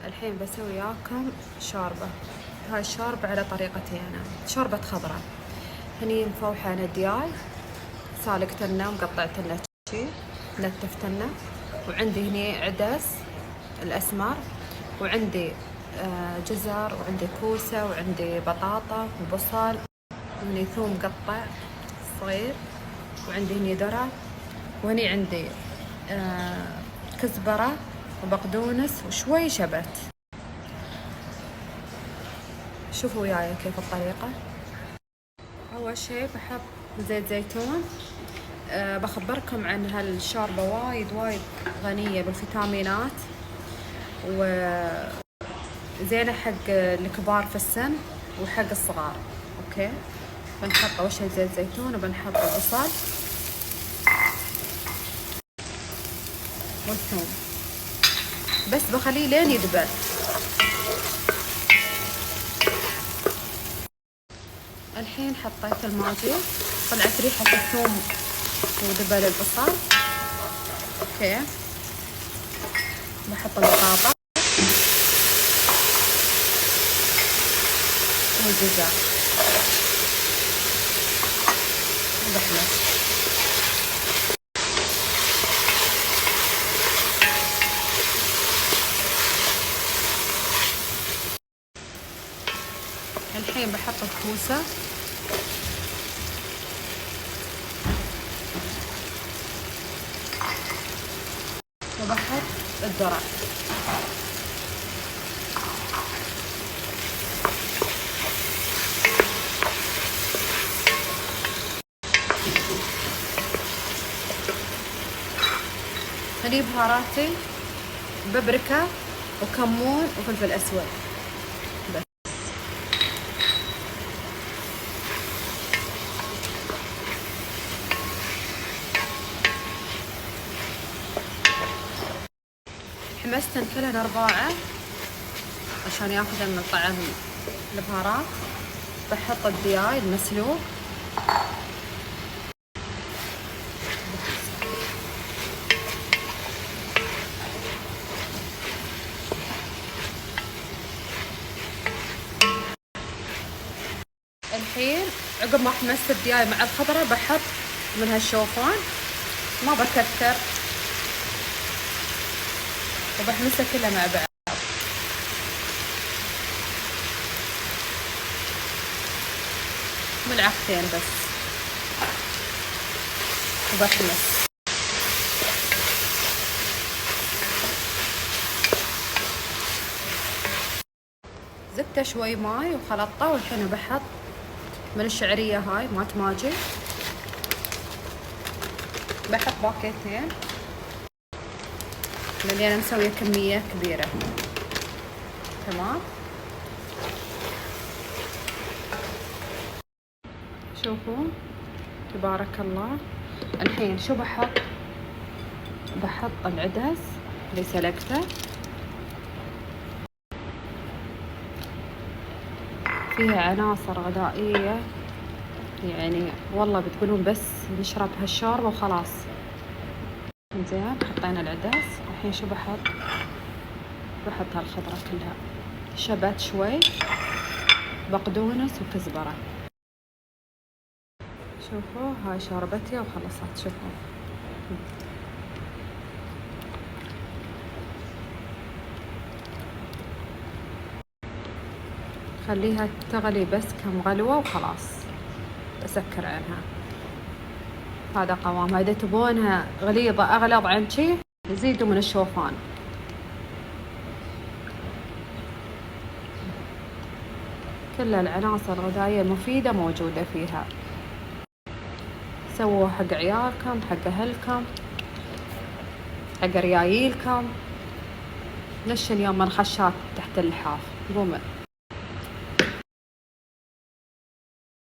الحين بسوي وياكم شوربة. هاي الشوربة على طريقتي أنا، شوربة خضرة. هني مفوحة أنا دياي، سالقتنا ومقطعتنا شي، نتفتنا. وعندي هني عدس الأسمر، وعندي جزر، وعندي كوسة، وعندي بطاطا وبصل، وهني ثوم مقطع صغير، وعندي هني ذرة، وهني عندي كزبرة وبقدونس وشوي شبت. شوفوا وياي كيف الطريقة. أول شي بحط زيت زيتون. بخبركم عن هالشوربة وايد غنية بالفيتامينات، وزينة حق الكبار في السن وحق الصغار. اوكي، بنحط اول شي زيت زيتون، وبنحط البصل والثوم، بس بخليه لين يدبل. الحين حطيت الماجي، طلعت ريحة الثوم ودبل البصل. اوكي، بحط البطاطا والجزر وبحمص. الحين بحط الكوسة، وبحط الذرة. هني بهاراتي بابريكا وكمون وفلفل اسود بس. حمستن كلهن أرباعه عشان ياخذ من طعم البهارات. بحط الدياي المسلوق، الحين عقب ما حمست الدياي مع الخضرة بحط من هالشوفان، ما بكثر، وبحمسه كله مع بعض. ملعقتين بس، وبحمس. زدت شوي ماي وخلطته، والحين بحط من الشعرية هاي مات ماجي، بحط باكيتين لاني انا مسوية كمية كبيرة. تمام، شوفوا تبارك الله. الحين شو بحط العدس اللي سلقته، فيها عناصر غذائية يعني والله بتقولون بس نشرب هالشوربة وخلاص. زين، حطينا العدس. الحين شو بحط هالخضرة كلها، شبت شوي، بقدونس وكزبرة. شوفوا هاي شوربتي وخلصت. شوفوا خليها تغلي بس كم غلوة وخلاص، أسكر عنها. هذا قوامها. إذا تبونها غليظة أغلظ عن شي زيدوا من الشوفان. كل العناصر الغذائية المفيدة موجودة فيها. سووها حق عيالكم، حق أهلكم، حق ريايلكم. نشن يوم الخشات تحت اللحاف. قوموا.